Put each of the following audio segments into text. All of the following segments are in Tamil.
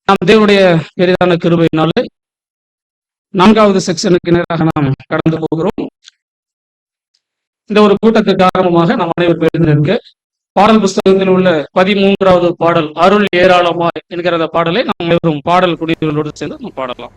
நாம் தேவனுடைய பெரிதான கிருபையினாலே 4வது செக்ஷனுக்கு நேராக நாம் கடந்து போகிறோம். இந்த ஒரு கூட்டத்துக்கு ஆரம்பமாக நாம் அனைவரும் எழுந்திருக்க பாடல் புஸ்தகத்தில் உள்ள 13வது பாடல் அருள் ஏராளமாய் என்கிற அந்த பாடலை நாம் அனைவரும் பாடல் குடிகளோடு சேர்ந்து நாம் பாடலாம்.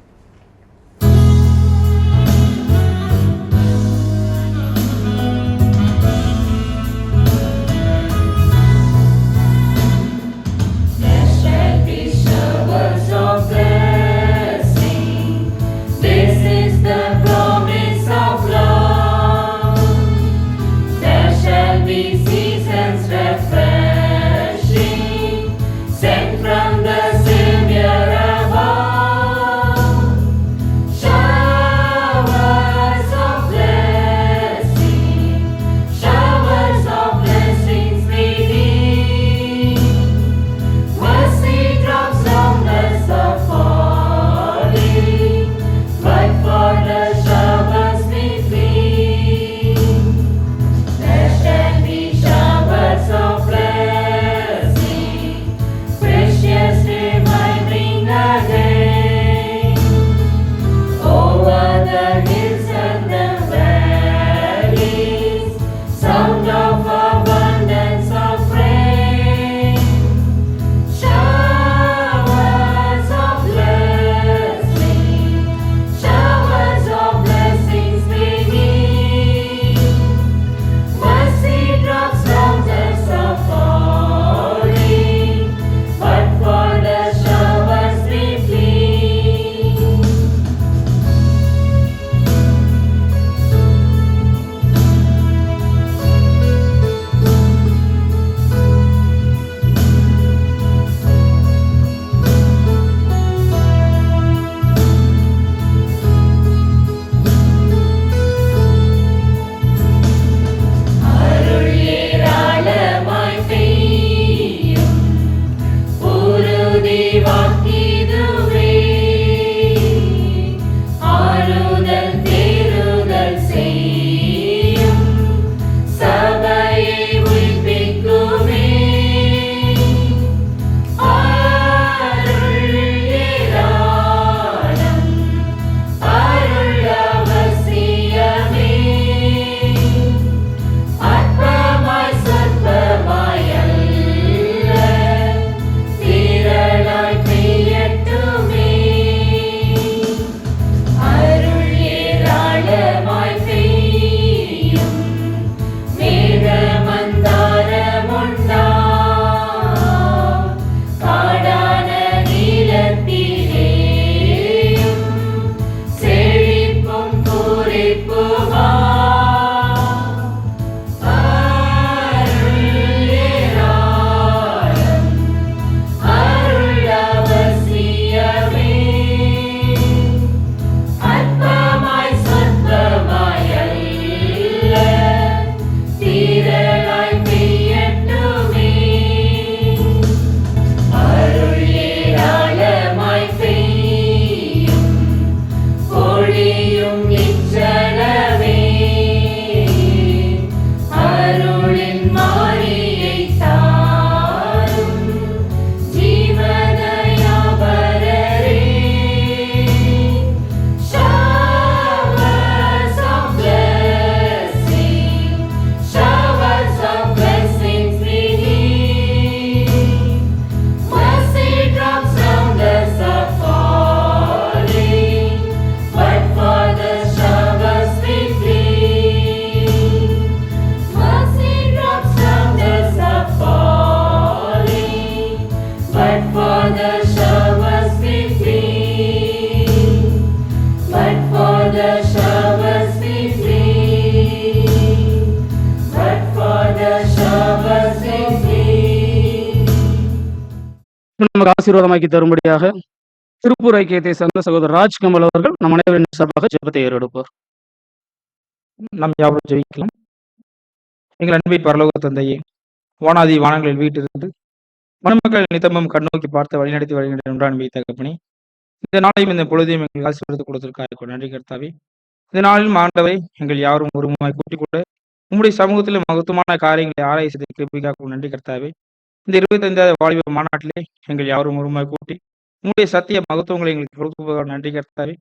நமக்கு ஆசீர்வாதமாக்கி தரும்படியாக திருப்பூர் ஐக்கியத்தை சேர்ந்த சகோதரர் ராஜ்கமல் அவர்கள் நம் அனைவரின் சார்பாக ஜெபத்தை ஏறெடுப்பார். நாம் யாவரும் ஜெபிக்கலாம். எங்கள் அன்பின் பரலோக தந்தையே, வானாதி வானங்களில் வீட்டிலிருந்து மணமக்கள் நித்தமும் கண்ணோக்கி பார்த்து வழிநடத்தி வருகின்ற ஒன்றான் தகப்பனே, இந்த நாளையும் இந்த பொழுதையும் எங்கள் ஆசீர்வாதத்தை கொடுத்திருக்காரு நன்றி கர்த்தாவே. இந்த நாளிலும் ஆண்டவரை எங்கள் யாரும் ஒருமாய் கூட்டிக் கொண்டு உங்களுடைய சமூகத்தில் மகத்துவமான காரியங்களை ஆராய்ச்சி கிருபைக்காக நன்றி கர்த்தாவே. இந்த 25வது வாலிப மாநாட்டிலே எங்கள் யாவரும் ஒருமாய் கூட்டி உங்களுடைய சத்திய மகத்துவங்களை எங்களுக்கு கொடுப்பதற்காக நன்றி கர்த்தாவே.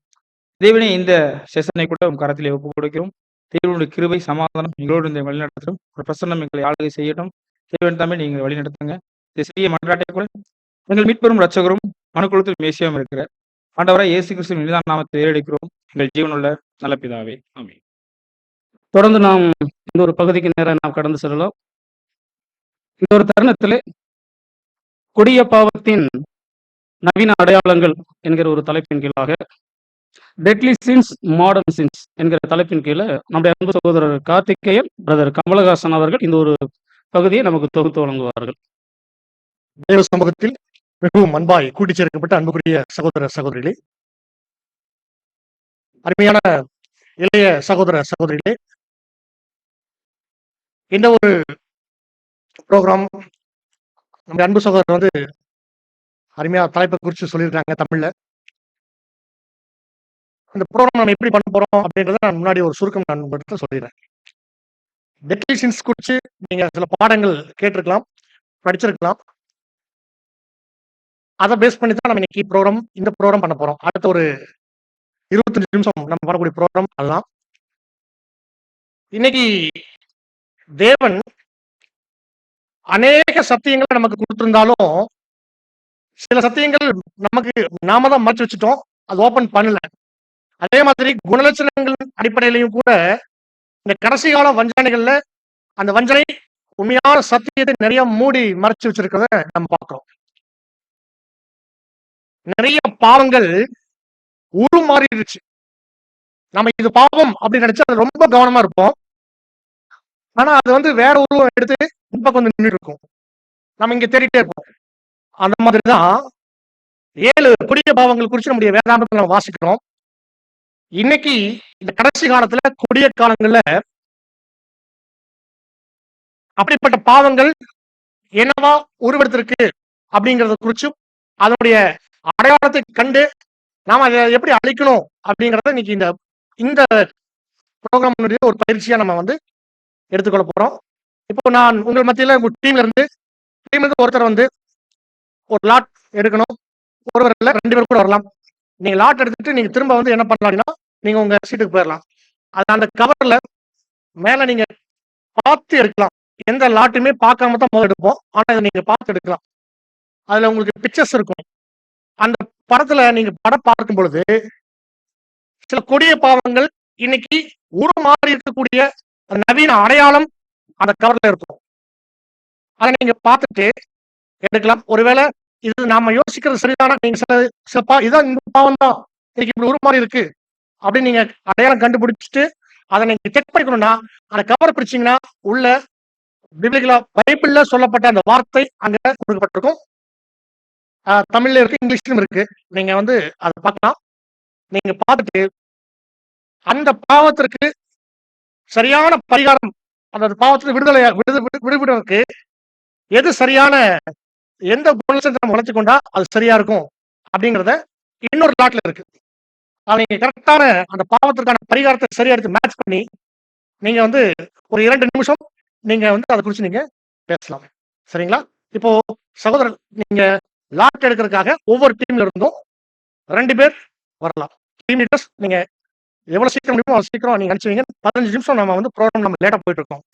தேவனே, இந்த செஷனை கூட உம் கரத்திலே ஒப்புக் கொடுக்கிறோம். தேவனுடைய கிருபை சமாதானம் எங்களோடு இந்த வழிநடத்தட்டும். ஒரு பிரசன்னம் எங்களை ஆளுகை செய்யட்டும். தேவன் தாமே நீங்கள் வழிநடத்துங்க. இந்த சிறிய மன்றாட்டை கூட எங்கள் மீட்பெரும் ரட்சகரும் மனுக்குலத்தில் மேசியாவும் இருக்கிற ஆண்டவராய் இயேசு கிறிஸ்துவின் இனிதான நாமத்தை ஏறெடுக்கிறோம் எங்கள் ஜீவனுள்ள நல்ல பிதாவே. ஆமென். தொடர்ந்து நாம் இந்த ஒரு பகுதிக்கு நேரம் நாம் கடந்து செல்லலாம். இந்த ஒரு தருணத்திலே கொடிய பாவத்தின் நவீன அடையாளங்கள் என்கிற ஒரு தலைப்பின் கீழாக டெட்லி சின்ஸ் மாடர்ன் சின்ஸ் என்கிற தலைப்பின் கீழே நம்முடைய அன்பு சகோதரர் கார்த்திகேயன் பிரதர் கமலஹாசன் அவர்கள் இந்த ஒரு பகுதியை நமக்கு தொகுத்து வழங்குவார்கள். தேவ சமூகத்தில் மிகவும் அன்பாய் கூட்டிச் சேர்க்கப்பட்ட அன்புக்குரிய சகோதர சகோதரிகளே, அருமையான இளைய சகோதர சகோதரிகளே, இந்த ஒரு ப்ரோக்ராம் நம்ம அன்பு சகோதரர் வந்து அருமையா தலைப்பை குறித்து சொல்லியிருக்காங்க தமிழ்ல. இந்த ப்ரோக்ராம் நம்ம எப்படி பண்ண போறோம் அப்படின்றத நான் முன்னாடி ஒரு சுருக்கம் நான் உங்கள்கிட்ட சொல்லிடுறேன். டெட்லி சின்ஸ் குறித்து நீங்க சில பாடங்கள் கேட்டிருக்கலாம், படிச்சிருக்கலாம். அதை பேஸ் பண்ணி தான் நம்ம இன்னைக்கு இந்த ப்ரோக்ராம் பண்ண போறோம். அடுத்த ஒரு 25 நிமிஷம் நம்ம பண்ணக்கூடிய ப்ரோக்ராம் அதெல்லாம். இன்னைக்கு தேவன் அநேக சத்தியங்களை நமக்கு கொடுத்திருந்தாலும் சில சத்தியங்கள் நமக்கு நாம தான் மறைச்சு வச்சுட்டோம், அது ஓபன் பண்ணல. அதே மாதிரி குணலட்சணங்கள் அடிப்படையிலையும் கூட இந்த கடைசி கால வஞ்சனைகள்ல அந்த வஞ்சனை உண்மையான சத்தியத்தை நிறைய மூடி மறைச்சு வச்சிருக்கிறத நம்ம பார்க்கிறோம். நிறைய பாவங்கள் உருமாறிடுச்சு. நம்ம இது பாவம் அப்படின்னு நினைச்சு அது ரொம்ப கவனமா இருப்போம். ஆனா அது வந்து வேற உருவம் எடுத்து இப்ப கொஞ்சம் நின்று இருக்கும். நம்ம இங்க தேடிட்டே இருப்போம். அந்த மாதிரிதான் 7 கொடிய பாவங்கள் குறித்து நம்முடைய வேதாந்தத்தில் நம்ம வாசிக்கிறோம். இன்னைக்கு இந்த கடைசி காலத்துல கொடிய காலங்கள்ல அப்படிப்பட்ட பாவங்கள் என்னவா உருவெடுத்திருக்கு அப்படிங்கறத குறிச்சும் அதனுடைய அடையாளத்தை கண்டு நாம அதை எப்படி அழிக்கணும் அப்படிங்கறத இன்னைக்கு இந்த ப்ரோக்ராம் ஒரு பயிற்சியா நம்ம வந்து எடுத்துக்கொள்ள போறோம். இப்போ நான் உங்கள் மத்தியில உங்க டீம்ல இருந்து ஒருத்தர் வந்து ஒரு லாட் எடுக்கணும். ஒருவர் இல்ல 2 பேர் கூட வரலாம். நீங்க லாட் எடுத்துட்டு நீங்க திரும்ப வந்து என்ன பண்ணலாம்னா நீங்க உங்க சீட்டுக்கு போயிடலாம். அது அந்த கவர்ல மேல நீங்க பார்த்து எடுக்கலாம். எந்த லாட்டுமே பார்க்காம தான் முதல் எடுப்போம். ஆனா இதை நீங்க பார்த்து எடுக்கலாம். அதுல உங்களுக்கு பிக்சர்ஸ் இருக்கும். அந்த படத்துல நீங்க படம் பார்க்கும் பொழுது சில கொடிய பாவங்கள் இன்னைக்கு உருமாறி இருக்கக்கூடிய நவீன அடையாளம் அந்த கவர்ல இருக்கும். அதை நீங்க பார்த்துட்டு எடுக்கலாம். ஒருவேளை இது நாம யோசிக்கிறது சரிதானா, நீங்க இதான் இந்த பாவம் தான் இன்னைக்கு இப்படி உருமாறி இருக்கு அப்படின்னு நீங்க அடையாளம் கண்டுபிடிச்சிட்டு அதை நீங்க செக் பண்ணிக்கணும்னா அந்த கவர் பிடிச்சீங்கன்னா உள்ள பைபிள்ல சொல்லப்பட்ட அந்த வார்த்தை அங்க கொடுக்கப்பட்டிருக்கும். தமிழ்ல இருக்கு, இங்கிலீஷ்லயும் இருக்கு. நீங்க வந்து அதை பார்க்கலாம். நீங்க பார்த்துட்டு அந்த பாவத்திற்கு சரியான பரிகாரம், அந்த பாவத்துல விடுபடுவதற்கு எது சரியான எந்த குணத்தை நம்ம வளர்த்து கொண்டா அது சரியா இருக்கும் அப்படிங்கறத இன்னொரு லாட்ல இருக்கு. அதை நீங்க கரெக்டான அந்த பாவத்திற்கான பரிகாரத்தை சரியா எடுத்து மேட்ச் பண்ணி நீங்க வந்து ஒரு 2 நிமிஷம் நீங்க வந்து அதை குறிச்சு நீங்க பேசலாம். சரிங்களா? இப்போ சகோதரர், நீங்க லாட் எடுக்கிறதுக்காக ஒவ்வொரு டீம்ல இருந்தும் 2 பேர் வரலாம். டீம் லீடர்ஸ் நீங்க எவ்வளவு சீக்கிரம் முடியுமோ அவ்வளவு சீக்கிரம் நீங்க அனுப்பிச்சுவீங்க. 15 நிமிஷம் நம்ம வந்து ப்ரோக்ராம் நம்ம லேட்டா போயிட்டு இருக்கோம்.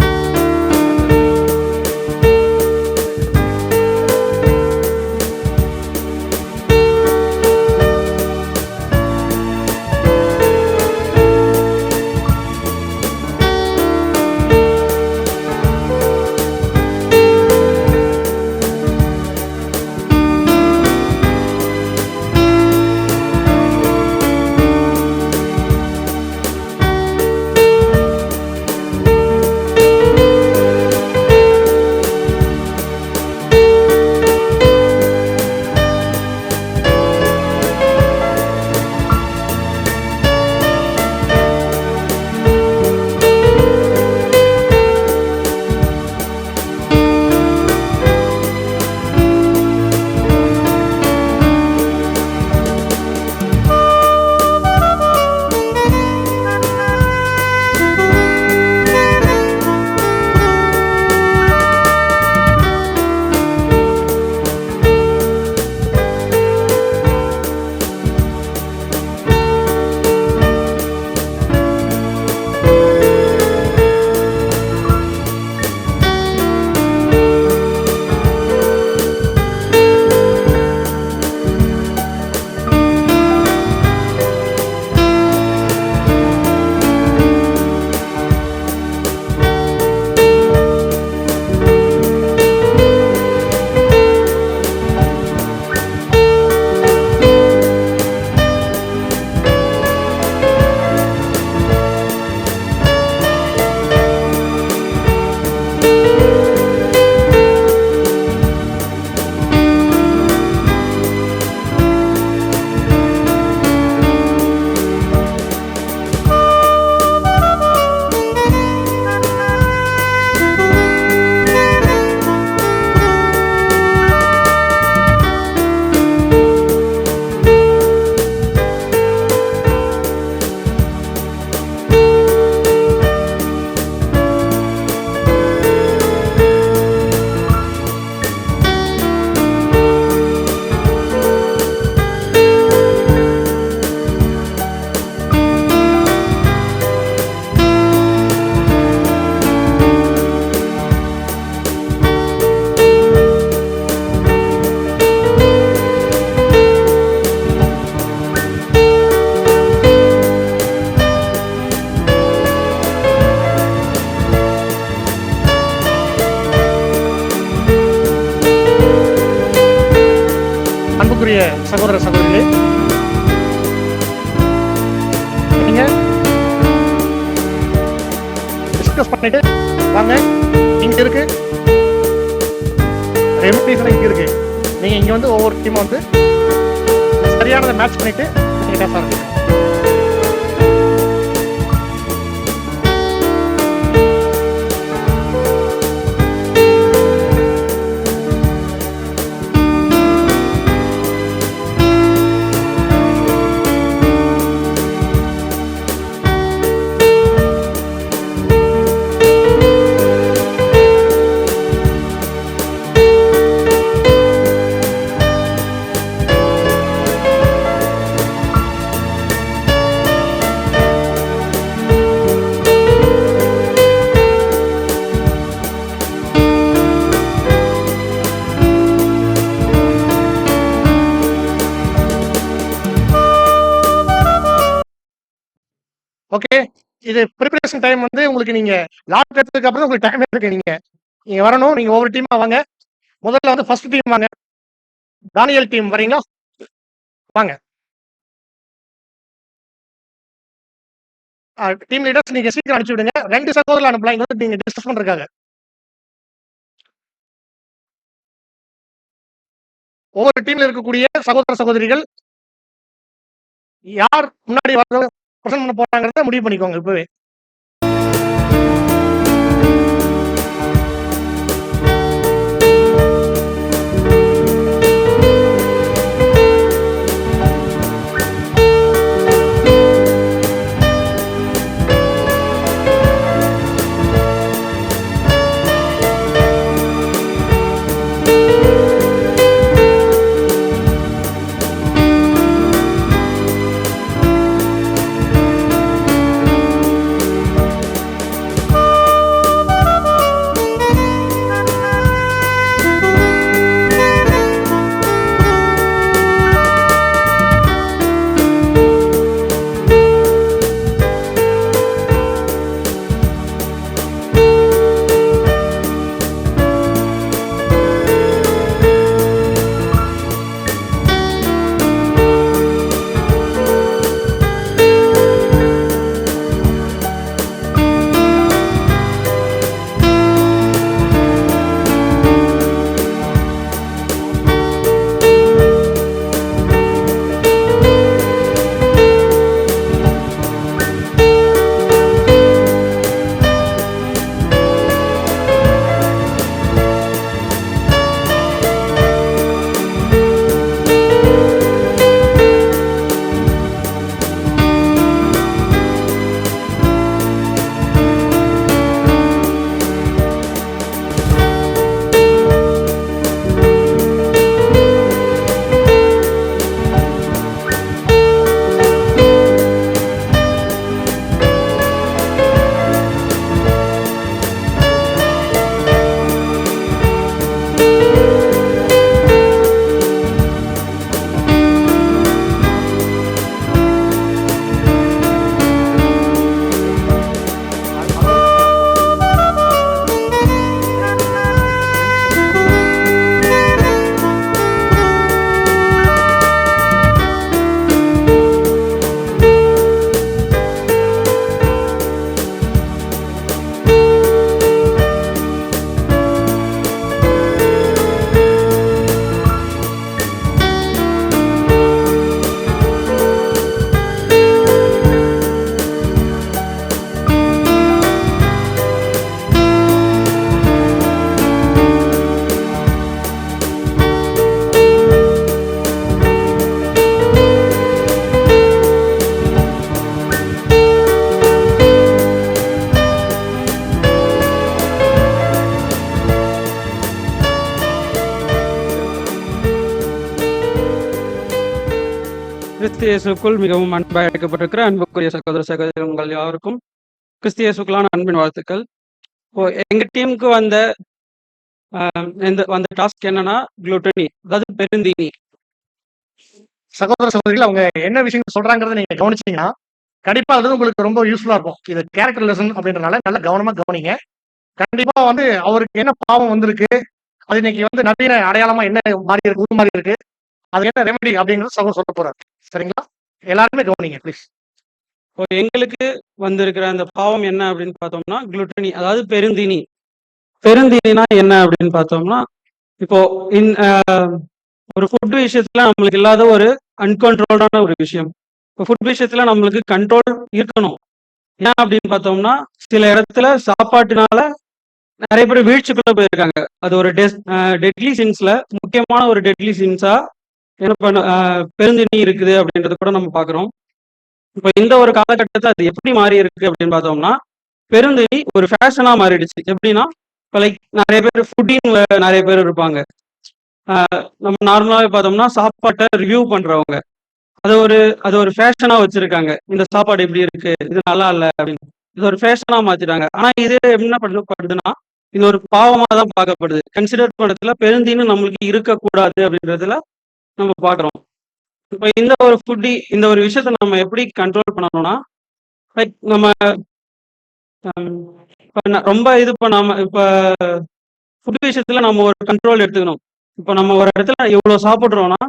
அன்புக்குரிய சகோதர சகோதரிகளே, நீங்க டிஸ்கஸ் பண்ணிட்டு வாங்க. இங்க இருக்கு ரெமிடிஸ் இங்க இருக்கு. நீங்க இங்க வந்து ஒவ்வொரு டீம் வந்து சரியானதை மேட்ச் பண்ணிட்டு நீங்க பேச ஆரம்பிங்க. ஓகே, இது ப்ரிப்பரேஷன் டைம் வந்து உங்களுக்கு நீங்க லாக் எடுத்ததுக்கு அப்புறம் உங்களுக்கு டைம் இருக்கு. நீங்க வரணும். நீங்க ஒவ்வொரு டீமா வாங்க. முதல்ல வந்து ஃபர்ஸ்ட் டீம் வாங்க. தானியல் டீம் வரீங்களா? வாங்க. டீம் லீடர்ஸ் நீங்க சீக்கிரம் அனுப்பிச்சு விடுங்க. 2 சகோதரர்கள் அனுப்பலாம். இங்க வந்து நீங்க டிஸ்கஸ் பண்றதுக்காக. ஒவ்வொரு டீம்ல இருக்கக்கூடிய சகோதர சகோதரிகள் யார் முன்னாடி வரது பிரசன்ட் பண்ண போறாங்கிறத முடிவு பண்ணிக்கோங்க இப்பவே. கிறிஸ்து இயேசுக்குள் மிகவும் அன்பாய் அழைக்கப்பட்டிருக்கிற அன்புக்குரிய சகோதர சகோதரி உங்கள் யாருக்கும் கிறிஸ்து இயேசுக்குள்ளான அன்பின் வாழ்த்துக்கள். இப்போ எங்க டீமுக்கு வந்த டாஸ்க் என்னன்னா குளுட்டனி, அதாவது பெருந்தீனி. சகோதர சகோதரிகள் அவங்க என்ன விஷயம் சொல்றாங்கிறத நீங்க கவனிச்சீங்கன்னா கண்டிப்பா அது உங்களுக்கு ரொம்ப யூஸ்ஃபுல்லா இருக்கும். இது கேரக்டர் லெசன் அப்படின்றனால நல்ல கவனமா கவனிங்க. கண்டிப்பா வந்து அவருக்கு என்ன பாவம் வந்திருக்கு, அது இன்னைக்கு வந்து நவீன அடையாளமா என்ன மாறி இருக்கு, மாறி இருக்கு, அது என்ன ரெமெடி அப்படிங்கிறது சகோ சொல்ல போறாரு. சரிங்களா? எல்லாருமே கவனிங்க ப்ளீஸ். இப்போ எங்களுக்கு வந்திருக்கிற அந்த பாவம் என்ன அப்படின்னு பார்த்தோம்னா குளுட்டனி, அதாவது பெருந்தீனி. பெருந்தீனினா என்ன அப்படின்னு பார்த்தோம்னா, இப்போ ஒரு ஃபுட் விஷயத்துல நம்மளுக்கு இல்லாத ஒரு அன்கண்ட்ரோல்டான ஒரு விஷயம். இப்போ ஃபுட் விஷயத்துல நம்மளுக்கு கண்ட்ரோல் இருக்கணும். ஏன் அப்படின்னு பார்த்தோம்னா, சில இடத்துல சாப்பாட்டுனால நிறைய பேர் வீழ்ச்சிக்குள்ள போயிருக்காங்க. அது ஒரு டெட்லி சின்ஸ்ல முக்கியமான ஒரு டெட்லி சின்ஸா என்ன பண்ண பெருந்தீனி இருக்குது அப்படின்றத கூட நம்ம பார்க்குறோம். இப்போ இந்த ஒரு காலகட்டத்தில் அது எப்படி மாறி இருக்கு அப்படின்னு பார்த்தோம்னா, பெருந்தீனி ஒரு ஃபேஷனா மாறிடுச்சு. எப்படின்னா, இப்போ லைக் நிறைய பேர் ஃபுட்டின்னு நிறைய பேர் இருப்பாங்க. நம்ம நார்மலாவே பார்த்தோம்னா, சாப்பாட்டை ரிவ்யூ பண்றவங்க. அது ஒரு ஃபேஷனா வச்சிருக்காங்க. இந்த சாப்பாடு எப்படி இருக்கு? இது நல்லா இல்ல அப்படின்னு. இது ஒரு ஃபேஷனா மாத்திட்டாங்க. ஆனா இது என்ன பண்ணப்படுதுன்னா, இது ஒரு பாவமா தான் பார்க்கப்படுது. கன்சிடர் பண்றதுல பெருந்தீன்னு நம்மளுக்கு இருக்கக்கூடாது அப்படின்றதுல நம்ம பார்க்குறோம். இப்போ இந்த ஒரு விஷயத்த நம்ம எப்படி கண்ட்ரோல் பண்ணணும்னா, லைக் நம்ம இப்ப ரொம்ப இது பண்ணாம இப்ப ஃபுட் விஷயத்துல நம்ம ஒரு கண்ட்ரோல் எடுத்துக்கணும். இப்போ நம்ம ஒரு இடத்துல எவ்வளவு சாப்பிடுறோம்னா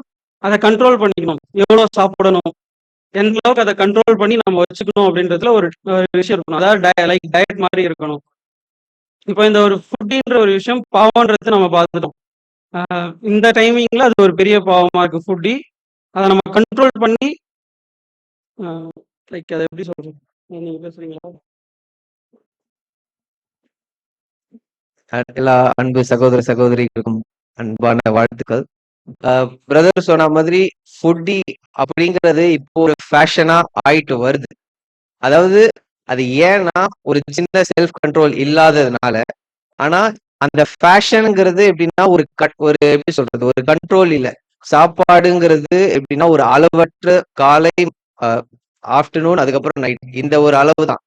அதை கண்ட்ரோல் பண்ணிக்கணும். எவ்வளவு சாப்பிடணும், எந்த அளவுக்கு அதை கண்ட்ரோல் பண்ணி நம்ம வச்சுக்கணும் அப்படின்றதுல ஒரு விஷயம் இருக்கணும். அதாவது லைக் டயட் மாதிரி இருக்கணும். இப்போ இந்த ஒரு ஃபுட்டின்ற ஒரு விஷயம் பாவம்ன்றது நம்ம பார்த்துட்டோம். இந்த டைமிங்ல அது ஒரு பெரிய பாவமா இருக்கு ஃபுட்டி. அதை நம்ம கண்ட்ரோல் பண்ணி லைக் அதை எப்படி சொல்றது, நீங்க பேசுறீங்களா? எல்லா அன்பு சகோதர சகோதரிகளுக்கும் அன்பான வாழ்த்துக்கள். பிரதர் சொன்ன மாதிரி ஃபுட்டி அப்படிங்கிறது இப்போ ஒரு ஃபேஷனா ஆயிட்டு வருது. அதாவது அது ஏன்னா ஒரு சின்ன செல்ஃப் கண்ட்ரோல் இல்லாததுனால. ஆனா அந்த ஃபேஷனுங்கிறது எப்படின்னா ஒரு எப்படி சொல்றது, ஒரு கண்ட்ரோல் இல்ல. சாப்பாடுங்கிறது எப்படின்னா ஒரு அளவற்ற காலை, ஆஃப்டர்நூன், அதுக்கப்புறம் நைட், இந்த ஒரு அளவு தான்.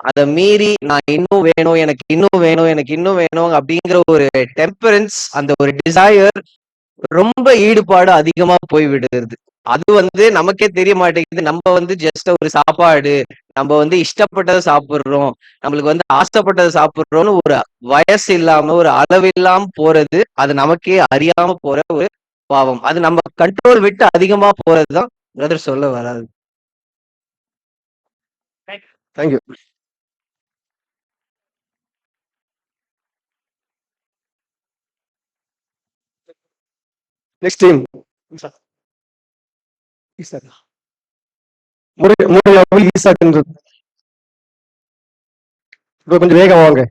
அதை மீறி நான் இன்னும் வேணும், எனக்கு இன்னும் வேணும், எனக்கு இன்னும் வேணும் அப்படிங்கிற ஒரு டெம்பரன்ஸ், அந்த ஒரு டிசையர், ரொம்ப ஈடுபாடு அதிகமா போய் விடுறது. அது நமக்கே தெரிய மாட்டேங்குது. நம்ம ஜஸ்ட் ஒரு சாப்பாடு, நம்ம இஷ்டப்பட்டதை சாப்பிடுறோம், நம்மளுக்கு ஆசைப்பட்டதை சாப்பிடுறோம்னு ஒரு வயசு இல்லாம ஒரு அளவு இல்லாம போறது, அது நமக்கே அறியாம போற ஒரு பாவம். அது நம்ம கண்ட்ரோல் விட்டு அதிகமா போறதுதான் பிரதர் சொல்ல வராது. தேங்க்யூ. நெக்ஸ்ட் டீம் ஈசாக்குன்றது. இப்போ கொஞ்சம் வேகம் வாங்க.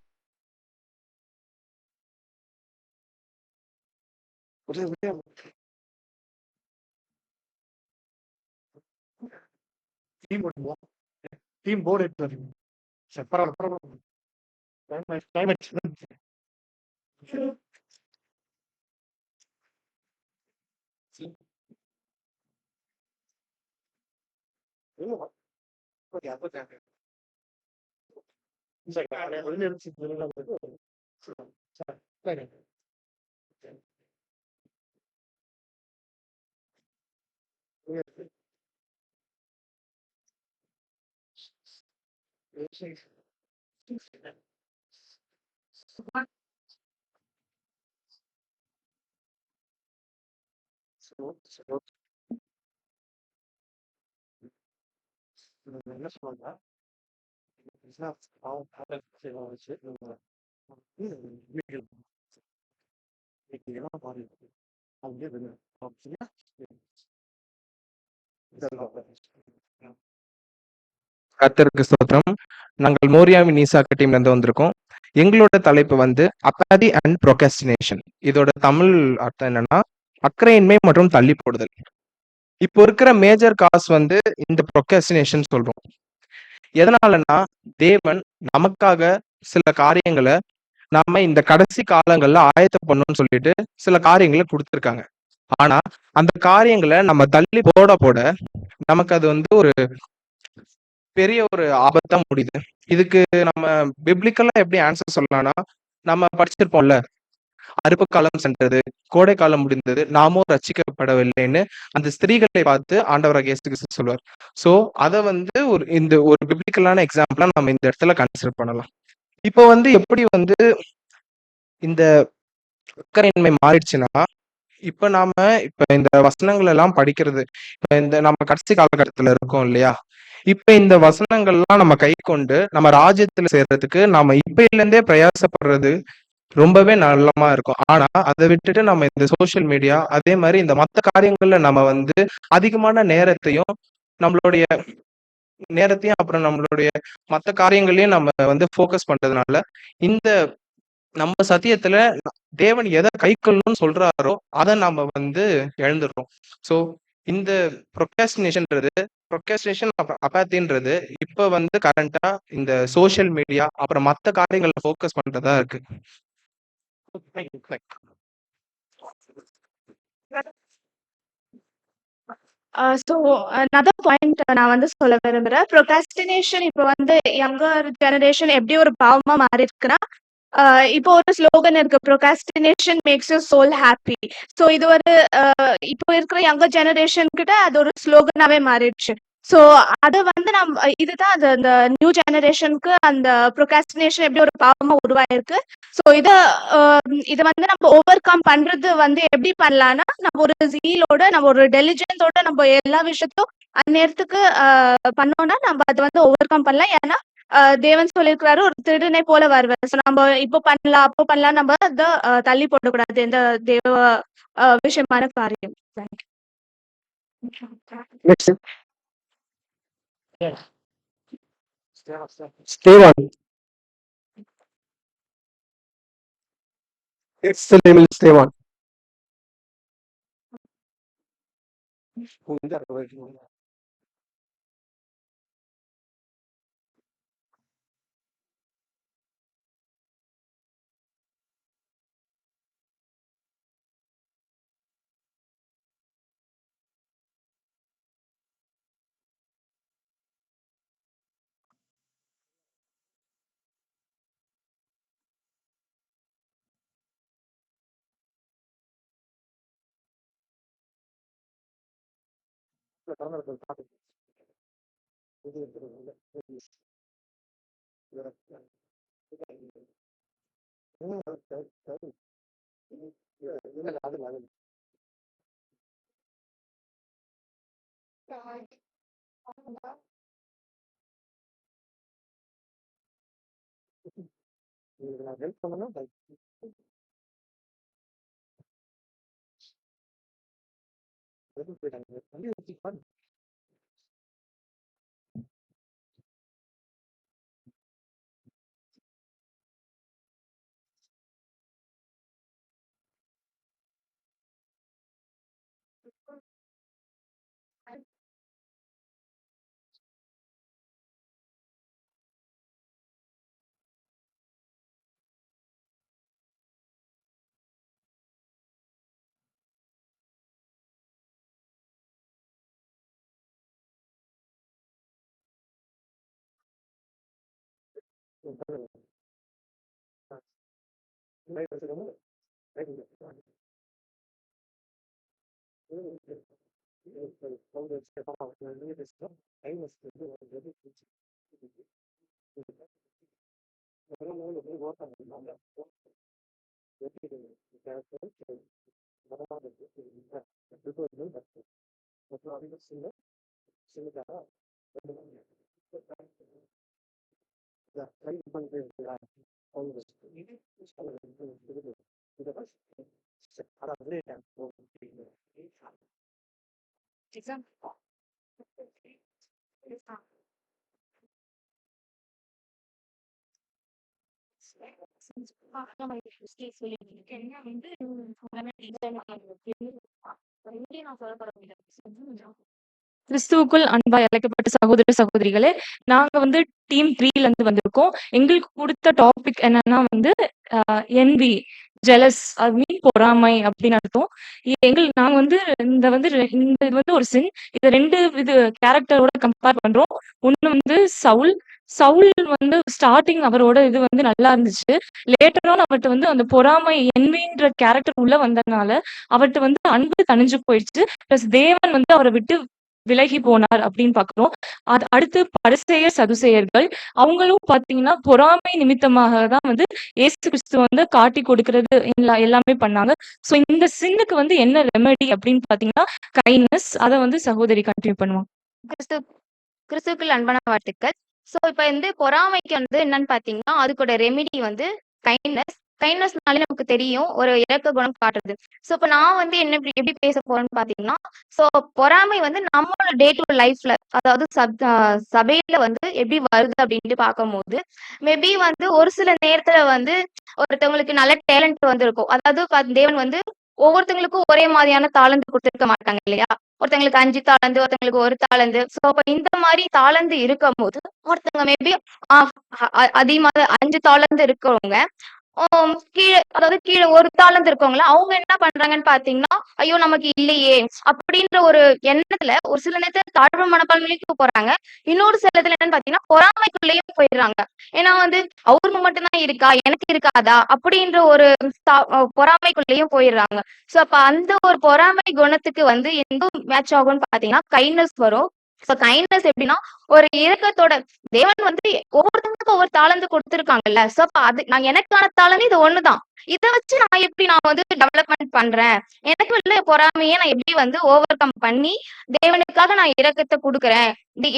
டீம் போர்டு எடுத்து வரீங்க. சரி, பரவாயில்ல பரவாயில்ல. டைம் ஆயிடுச்சு. என்ன சொல்லுவாங்க, கர்த்தருக்கு ஸ்தோத்திரம். நாங்கள் மோரியாவின் ஈசாக்கு டீம்ல இருந்து வந்திருக்கோம். எங்களோட தலைப்பு அப்பாதி அண்ட் ப்ரொகாஸ்டினேஷன். இதோட தமிழ் அர்த்தம் என்னன்னா அக்கறையின்மை மற்றும் தள்ளி போடுதல். இப்போ இருக்கிற மேஜர் காஸ் இந்த ப்ரொகாஸ்டினேஷன் சொல்றோம். எதனாலன்னா, தேவன் நமக்காக சில காரியங்களை நாம இந்த கடைசி காலங்கள்ல ஆயத்தம் பண்ணணும்னு சொல்லிட்டு சில காரியங்களை கொடுத்துருக்காங்க. ஆனா அந்த காரியங்களை நம்ம தள்ளி போட போட நமக்கு அது ஒரு பெரிய ஒரு ஆபத்தா முடியுது. இதுக்கு நம்ம பிப்ளிக்கலா எப்படி ஆன்சர் சொல்லலாம்னா, நம்ம படிச்சிருப்போம்ல, அறுப்பு காலம் சென்றது, கோடை காலம் முடிந்தது, நாமோ ரட்சிக்கப்படவில்லைன்னு அந்த ஸ்திரீகளை பார்த்து ஆண்டவராகிய இயேசு கிறிஸ்து சொல்வார். சோ அதை இந்த ஒரு பிப்ளிக்கலான எக்ஸாம்பிளா நம்ம இந்த இடத்துல கன்சிடர் பண்ணலாம். இப்போ எப்படி இந்த அக்கறையின்மை மாறிடுச்சுன்னா, இப்ப நாம இந்த வசனங்கள் எல்லாம் படிக்கிறது, இப்ப இந்த நம்ம கடைசி காலகட்டத்துல இருக்கோம் இல்லையா? இப்ப இந்த வசனங்கள்லாம் நம்ம கைக்கொண்டு நம்ம ராஜ்யத்துல சேர்றதுக்கு நாம இப்பையில இருந்தே பிரயாசப்படுறது ரொம்பவே நல்லமா இருக்கும். ஆனா அத விட்டுட்டு நம்ம இந்த சோசியல் மீடியா, அதே மாரி இந்த மத்த காரியங்கள்ல நம்ம அதிகமான நேரத்தையும், நம்மளுடைய அப்புறம் நம்மளுடைய மத்த காரியங்களையும் நம்ம ஃபோக்கஸ் பண்றதுனால, இந்த நம்ம சத்தியத்துல தேவன் எத கைக்கொள்ளணும்னு சொல்றாரோ, அத நாம இழந்துடுறோம். ஸோ இந்த ப்ரொக்ராஸ்டினேஷன் அப்பாத்தின்றது இப்ப கரண்ட்டா இந்த சோசியல் மீடியா, அப்புறம் மத்த காரியங்கள்ல ஃபோக்கஸ் பண்றதா இருக்கு. ஸோ another பாயிண்ட் நான் சொல்ல விரும்புறேன். ப்ரொக்ராஸ்டினேஷன் இப்போ யங்கர் ஜெனரேஷன் எப்படி ஒரு பாவமா மாறி இருக்குன்னா, இப்போ ஒரு ஸ்லோகன் இருக்கு, procrastination makes your soul happy. So இது ஒரு இப்போ இருக்கிற யங்கர் ஜெனரேஷன் கிட்ட அது ஒரு ஸ்லோகனாவே மாறிடுச்சு. ஸோ அது இதுதான் அது அந்த நியூ ஜெனரேஷனுக்கு அந்த ப்ரொக்ராஸ்டினேஷன் எப்படி ஒரு பாவமா உருவாயிருக்கு. ஸோ இதை நம்ம ஓவர் கம் பண்றது எப்படி பண்ணலாம்னா, நம்ம ஒரு ஜீலோட, நம்ம ஒரு டெலிஜென்ஸோட நம்ம எல்லா விஷயத்தையும் அந்நேரத்துக்கு பண்ணோம்னா நம்ம அதை ஓவர் கம் பண்ணலாம். ஏன்னா தேவன் சொல்லியிருக்கிறாரு, ஒரு திருடனை போல வருவார். ஸோ நம்ம இப்போ பண்ணலாம், அப்போ பண்ணலாம், நம்ம அதை தள்ளி போடக்கூடாது எந்த தேவ விஷயமான காரியம். Next. Stefan. It's the name is Stefan. கிறிஸ்துவுக்குள் அன்பாய் அழைக்கப்பட்ட சகோதர சகோதரிகளே, நாங்க டீம் 3ல இருந்து வந்திருக்கோம். எங்களுக்கு கொடுத்த டாபிக் என்னன்னா என்வி, ஜெலஸ் மீன் பொறாமை அப்படின்னு அர்த்தம். நாங்க இந்த இது ஒரு சின். இத 2 இது கேரக்டரோட கம்பேர் பண்றோம். ஒண்ணு சவுல். சவுல் ஸ்டார்டிங் அவரோட இது நல்லா இருந்துச்சு. லேட்டர் ஆன் அவர்ட்ட அந்த பொறாமை என்வின்ற கேரக்டர் உள்ள வந்ததுனால அவர்ட்ட அன்பு தணிஞ்சு போயிடுச்சு. பிளஸ் தேவன் அவரை விட்டு விலகி போனார் அப்படின்னு பார்க்கிறோம். அது அடுத்து பரிசேயர் சதுசேயர்கள் அவங்களும் பார்த்தீங்கன்னா பொறாமை நிமித்தமாக தான் வந்து இயேசு கிறிஸ்து வந்து காட்டி கொடுக்கிறது எல்லாமே பண்ணாங்க. ஸோ இந்த சின்னுக்கு வந்து என்ன ரெமெடி அப்படின்னு பார்த்தீங்கன்னா கைண்ட்னஸ். அதை வந்து சகோதரி கண்டினியூ பண்ணுவாங்க. கிறிஸ்து கிறிஸ்துவுக்குள் அன்பான வாழ்த்துக்கள். ஸோ இப்போ வந்து பொறாமைக்கு வந்து என்னன்னு பார்த்தீங்கன்னா அதுக்கோட ரெமிடி வந்து கைண்ட்னஸ். கைண்ட்னஸ்னாலே நமக்கு தெரியும் ஒரு இரக்க குணம் காட்டுறது. ஸோ இப்போ நான் வந்து என்ன எப்படி பேச போறேன்னு பார்த்தீங்கன்னா, ஸோ பொறாமை வந்து நம்மளோட டே டு லைஃப்ல அதாவது சபையில வந்து எப்படி வருது அப்படின்ட்டு பார்க்கும்போது மேபி வந்து ஒரு சில நேரத்துல வந்து ஒருத்தவங்களுக்கு நல்ல டேலண்ட் வந்து இருக்கும். அதாவது தேவன் வந்து ஒவ்வொருத்தவங்களுக்கும் ஒரே மாதிரியான தாளந்து கொடுத்துருக்க மாட்டாங்க இல்லையா? ஒருத்தவங்களுக்கு 5 தாளந்து, ஒருத்தவங்களுக்கு 1 தாளந்து. ஸோ அப்ப இந்த மாதிரி தாளந்து இருக்கும் போது ஒருத்தவங்க மேபி அதிகமாக 5 தாளந்து இருக்கிறவங்க கீழே அதாவது கீழே 1 தாளந்து இருக்கவங்கள அவங்க என்ன பண்றாங்கன்னு பாத்தீங்கன்னா, ஐயோ நமக்கு இல்லையே அப்படின்ற ஒரு எண்ணத்துல ஒரு சில நேரத்துல தாழ்வு மனப்பான்மைக்கு போறாங்க. இன்னொரு சில இதுல என்னன்னு பாத்தீங்கன்னா பொறாமைக்குள்ளேயும் போயிடுறாங்க. ஏன்னா வந்து அவருக்கு மட்டும்தான் இருக்கா எனக்கு இருக்காதா அப்படின்ற ஒரு பொறாமைக்குள்ளேயும் போயிடுறாங்க. சோ அப்ப அந்த ஒரு பொறாமை குணத்துக்கு வந்து எந்த மேட்ச் ஆகும்னு பாத்தீங்கன்னா கைண்ட்னஸ் வரும். சோ கைண்ட்னஸ் எப்படின்னா ஒரு இரக்கத்தோட தேவன் வந்து ஒவ்வொருத்தவங்களுக்கும் ஒவ்வொரு தாளந்து கொடுத்துருக்காங்கல்ல. சோ அப்ப அது நான் எனக்கான தாளந்து இது ஒண்ணுதான். இதை வச்சு நான் வந்து டெவலப்மெண்ட் பண்றேன், எனக்கு உள்ள பொறாமையை நான் எப்படி வந்து ஓவர் கம் பண்ணி தேவனுக்காக நான் இரக்கத்தை கொடுக்குறேன்,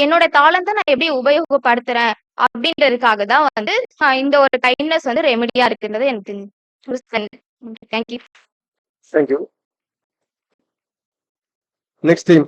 என்னோட தாளந்தை நான் எப்படி உபயோகப்படுத்துறேன் அப்படின்றதுக்காக தான் வந்து இந்த ஒரு கைண்ட்னஸ் வந்து ரெமெடியா இருக்குன்றது எனக்கு தேங்க்யூ. தேங்க்யூ. Next team.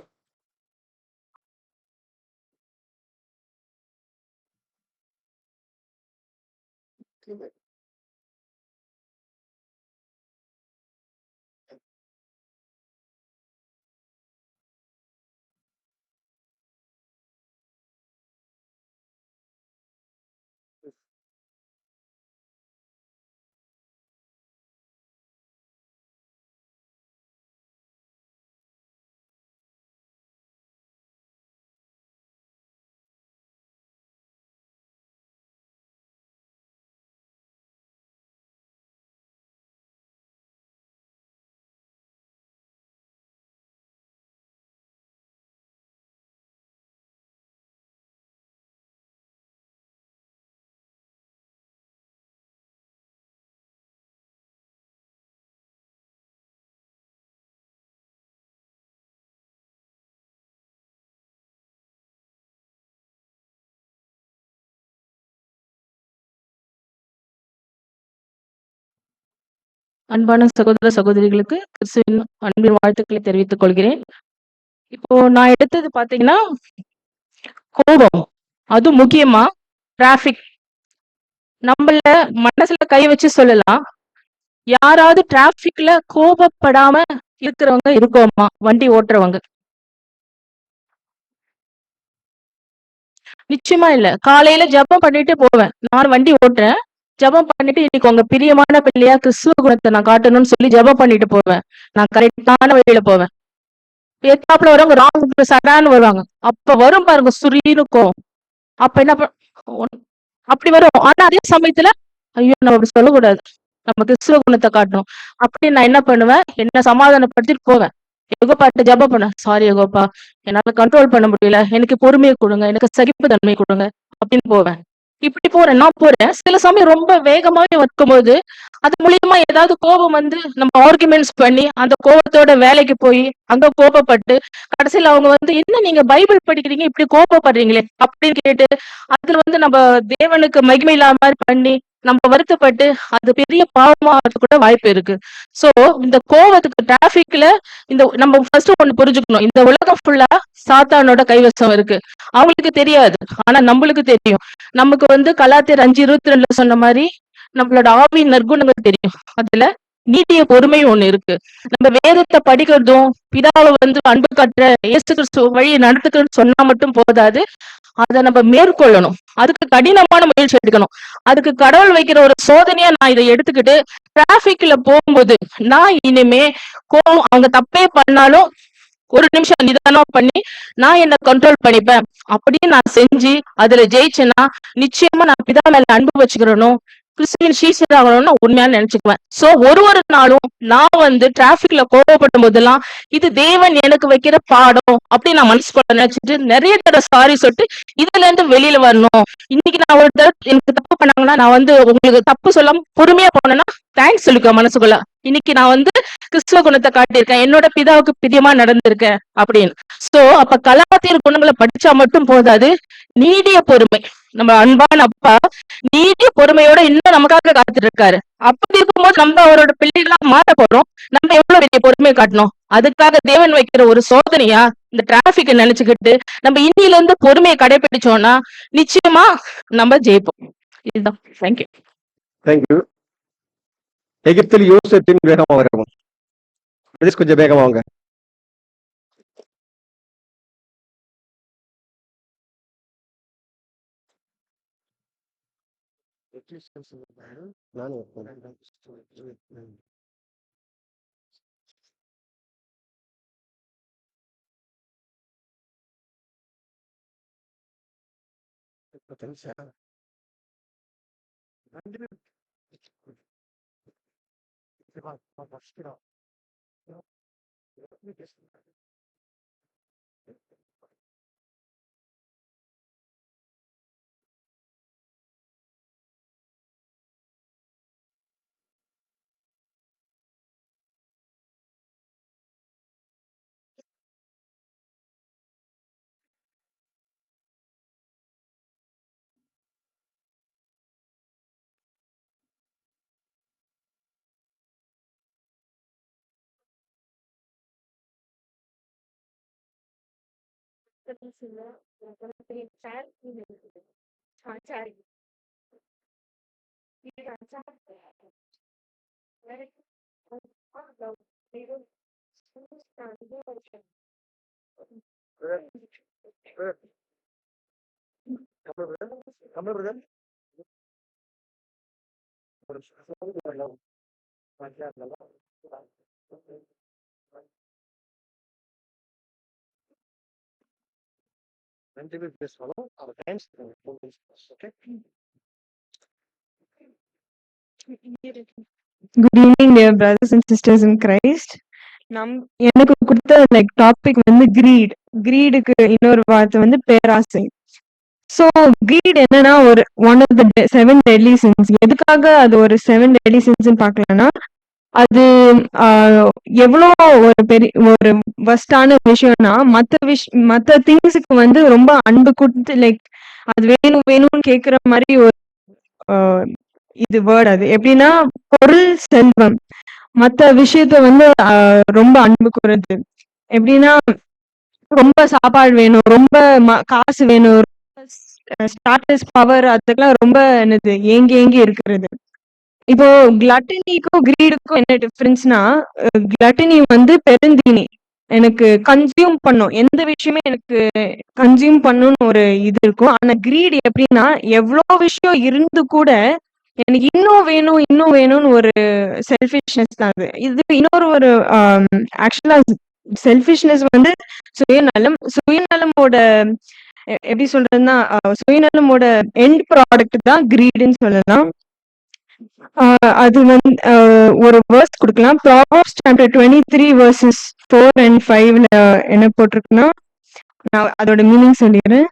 அன்பான சகோதர சகோதரிகளுக்கு கிறிஸ்துவின் அன்பின் வாழ்த்துக்களை தெரிவித்துக் கொள்கிறேன். இப்போ நான் எடுத்தது பாத்தீங்கன்னா கோபம், அது முக்கியமா டிராபிக். நம்மள மனசுல கை வச்சு சொல்லலாம், யாராவது டிராபிக்ல கோபப்படாம இருக்கிறவங்க இருக்கோமா? வண்டி ஓட்டுறவங்க நிச்சயமா இல்ல. காலையில ஜெபம் பண்ணிட்டு போவேன், நான் வண்டி ஓட்டுறேன், ஜெபம் பண்ணிட்டு இன்னைக்கு உங்க பிரியமான பிள்ளையா கிறிஸ்துவ குணத்தை நான் காட்டணும்னு சொல்லி ஜெபம் பண்ணிட்டு போவேன். நான் கரெக்டான வழியில போவேன். எத்தாப்புல வரவங்க ராங் சடான்னு வருவாங்க. அப்ப வரும் பாருங்க சுரீனுக்கும். அப்ப என்ன அப்படி வரும். ஆனா அதே சமயத்துல ஐயோ நம்ம அப்படி சொல்லக்கூடாது, நம்ம கிறிஸ்துவ குணத்தை காட்டணும் அப்படின்னு நான் என்ன பண்ணுவேன், என்ன சமாதானப்படுத்திட்டு போவேன். யோகப்பாட்ட ஜபம் பண்ண, சாரி யோகப்பா என்னால கண்ட்ரோல் பண்ண முடியல, எனக்கு பொறுமையை கொடுங்க, எனக்கு சகிப்பு தன்மை கொடுங்க அப்படின்னு போவேன். இப்படி போறேன், நான் போறேன். சில சமயம் ரொம்ப வேகமாவே வைக்கும்போது அது மூலியமா ஏதாவது கோபம் வந்து நம்ம ஆர்குமெண்ட்ஸ் பண்ணி அந்த கோபத்தோட வேலைக்கு போய் அங்க கோபப்பட்டு கடைசியில அவங்க வந்து என்ன நீங்க பைபிள் படிக்கிறீங்க இப்படி கோபப்படுறீங்களே அப்படின்னு கேட்டு அதுல வந்து நம்ம தேவனுக்கு மகிமை இல்லாம மாதிரி பண்ணி நம்ம வருத்தப்பட்டு அது பெரிய பாவமா கூட வாய்ப்பு இருக்கு. சோ இந்த கோவத்துக்கு டிராபிக்ல இந்த நம்ம ஃபர்ஸ்ட் ஒண்ணு புரிஞ்சுக்கணும், இந்த உலகம் ஃபுல்லா சாத்தானோட கைவசம் இருக்கு. அவங்களுக்கு தெரியாது, ஆனா நம்மளுக்கு தெரியும். நமக்கு வந்து கலாத்தியர் 5:22 சொன்ன மாதிரி நம்மளோட ஆவியின் நற்குணங்கள் தெரியும். அதுல நீடிய பொறுமை ஒண்ணு இருக்கு. நம்ம வேதத்தை படிக்கிறதும் பிதாவை வந்து அன்பு காட்டுற இயேசு கிறிஸ்து வழி நடத்துக்கணும்னு சொன்னா மட்டும் போதாது, அதை நம்ம மேற்கொள்ளணும். அதுக்கு கடினமான முயற்சி எடுக்கணும். அதுக்கு கடவுள் வைக்கிற ஒரு சோதனையா நான் இதை எடுத்துக்கிட்டு டிராபிக்ல போகும்போது நான் இனிமே கோவம் அவங்க தப்பே பண்ணாலும் ஒரு நிமிஷம் நிதானம் பண்ணி நான் என்ன கண்ட்ரோல் பண்ணிப்பேன் அப்படின்னு நான் செஞ்சு அதுல ஜெயிச்சேன்னா நிச்சயமா நான் பிதா மேல அன்பு வச்சுக்கிறனும், கிறிஸ்துவின் சீஷர் ஆகணும்னு உண்மையான நினைச்சுக்குவேன். சோ ஒரு நாளும் நான் வந்து டிராபிக்ல கோவப்படும் போதெல்லாம் இது தேவன் எனக்கு வைக்கிற பாடம் அப்படி நான் மனசுக்குள்ள நினைச்சிட்டு நிறைய தடவை சாரி சொல்லிட்டு இதுல இருந்து வெளியில வரணும். இன்னைக்கு நான் ஒரு தடவை எனக்கு தப்பு பண்ணாங்கன்னா நான் வந்து உங்களுக்கு தப்பு சொல்லாம பொறுமையா போனேன்னா தேங்க்ஸ் சொல்லிக்கோ மனசுக்குள்ள. இன்னைக்கு நான் வந்து கிறிஸ்துவ குணத்தை காட்டியிருக்கேன், என்னோட பிதாவுக்கு பிரியமா நடந்திருக்கேன் அப்படின்னு. சோ அப்ப கலாத்தியர் குணங்களை படிச்சா மட்டும் போதாது, நீடிய பொறுமை. நம்ம அன்பான அப்பா நீடிய பொறுமையோட இன்னும் நமக்காக காத்துட்டு இருக்காரு. அப்படி இருக்கும்போது நம்ம அவரோட பிள்ளைகளா மாற போறோம். நம்ம எவ்வளவு பெரிய பொறுமையை காட்டணும். அதுக்காக தேவன் வைக்கிற ஒரு சோதனையா இந்த டிராபிக் நினைச்சுக்கிட்டு நம்ம இன்னில இருந்து பொறுமையை கடைபிடிச்சோம்னா நிச்சயமா நம்ம ஜெயிப்போம். இதுதான். தேங்க்யூ. தேங்க்யூ. எகிப்தில் யோசேப்பின் வேகமா வரவும் கொஞ்சம் வேகமா வாங்க. Good evening, dear brothers and sisters in Christ. எனக்கு கொடுத்த லைக் டாபிக் வந்து கிரீடுக்கு இன்னொரு வார்த்தை வந்து பேராசை. சோ கிரீட் என்னன்னா ஒரு one of the 7 deadly sins. எதுக்காக அது ஒரு 7 deadly sins பாக்கலாம்னா அது எவ்வளோ ஒரு பெரிய ஒரு வஸ்டான விஷயம்னா மத்த திங்ஸுக்கு வந்து ரொம்ப அன்பு கொடுத்து லைக் அது வேணும் வேணும்னு கேக்குற மாதிரி ஒரு இது வேர்ட். அது எப்படின்னா பொருள் செல்வம் மத்த விஷயத்த வந்து ரொம்ப அன்பு கூறுறது. எப்படின்னா ரொம்ப சாப்பாடு வேணும், ரொம்ப காசு வேணும், ஸ்டாட்டஸ் பவர் அதுக்கெல்லாம் ரொம்ப என்னது ஏங்கி இருக்கிறது. இப்போ கிளட்டனிக்கும் கிரீடுக்கும் என்ன டிஃபரன்ஸ்னா கிளட்டனி வந்து பெருந்தீனி, எனக்கு கன்சியூம் பண்ணும், எந்த விஷயமே எனக்கு கன்சியூம் பண்ணணும்னு ஒரு இது இருக்கும். ஆனா கிரீட் எப்படின்னா எவ்வளவு விஷயம் இருந்து கூட எனக்கு இன்னும் வேணும்னு ஒரு செல்ஃபிஷ்னஸ் தான் அது. இது இன்னொரு ஒரு ஆக்சுவலா செல்ஃபிஷ்னஸ் வந்து சுயநலமோட எப்படி சொல்றதுன்னா சுயநலமோட எண்ட் ப்ராடக்ட் தான் கிரீடுன்னு சொல்லலாம். அது வந்து ஒரு வேர்ஸ் கொடுக்கலாம். Proverbs chapter 23 verses 4 and 5 என்ன போட்டிருக்குன்னா நான் அதோட மீனிங் சொல்லிடுறேன்.